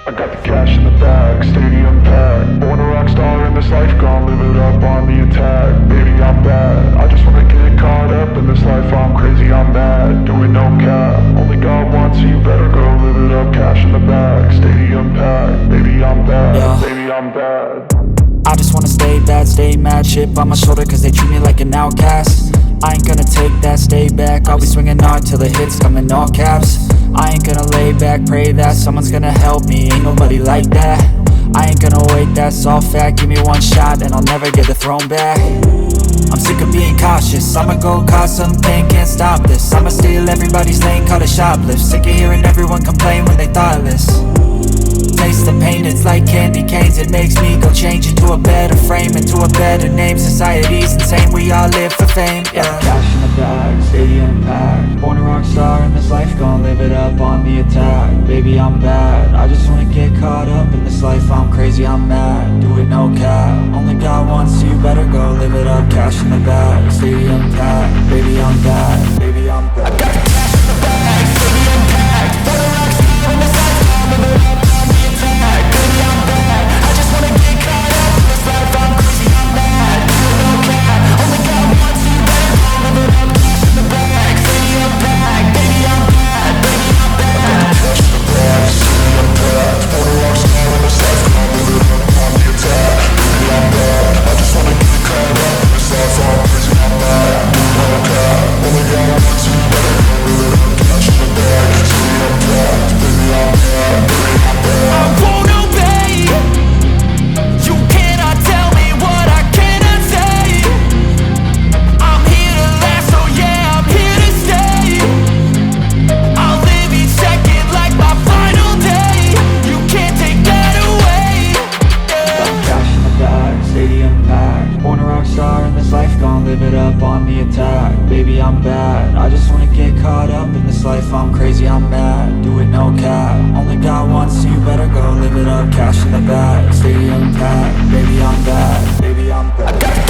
I got the cash in the bag, stadium packed. Born a rock star in this life, gon' live it up on the attack. Baby, I'm bad, I just wanna get caught up in this life. I'm crazy, I'm mad, doing no cap. Only God wants you, better go live it up. Cash in the bag, stadium packed. Baby, I'm bad, Yeah. baby, I'm bad. I just wanna stay bad, stay mad. Chip on my shoulder cause they treat me like an outcast. I ain't gonna take that, stay back. I'll be swinging hard till the hits come in all caps. I ain't gonna lay back, pray that someone's gonna help me. Ain't nobody like that. I ain't gonna wait, that's all fact. Give me one shot and I'll never get the throne back. I'm sick of being cautious, I'ma go cause some pain, can't stop this. I'ma steal everybody's lane, call it shoplift. Sick of hearing everyone complain when they thoughtless. Taste the pain, it's like candy canes. It makes me go change into a better frame, into a better name. Society's insane, we all live for fame, yeah. Cash in the bag, stadium packed. Born a rock star in this life, gon' live it up on the attack. Baby, I'm bad, I just wanna get caught up in this life. I'm crazy, I'm mad, do it no cap. Only God wants you, better go live it up. Cash in the bag, stadium packed. Baby, I'm bad, baby, I'm bad. I got the cash in the bag, stadium packed. Born a rock star in this life, gon' live it up on the attack. Baby, I'm bad, I just wanna get caught up in this life. I'm crazy, I'm mad, do it no cap. Only God wants you, better go live it up. Cash in the bag, stadium packed. Baby, I'm bad, baby, I'm bad. Cash in the bag, stadium packed. Born a rock star in this life, gon' live it up on the attack. Baby, I'm bad, I just wanna get caught up in this life. I'm crazy, I'm mad, do it no cap. Only God wants you, better go live it up. Cash in the bag, stadium packed. Baby, I'm bad, baby, I'm bad. I won't obey. You cannot tell me what I cannot say. I'm here to last, so yeah, I'm here to stay. I'll live each second like my final day. You can't take that away, yeah. Cash in the bag, stadium packed. Born a rock star in this life, gon' live it up on the attack. Baby, I'm bad, I just wanna get caught up in this life. I'm crazy, I'm mad, do it no cap. Only God wants you, better go live it up. Cash in the bag, stadium packed. Baby, I'm bad, baby, I'm bad.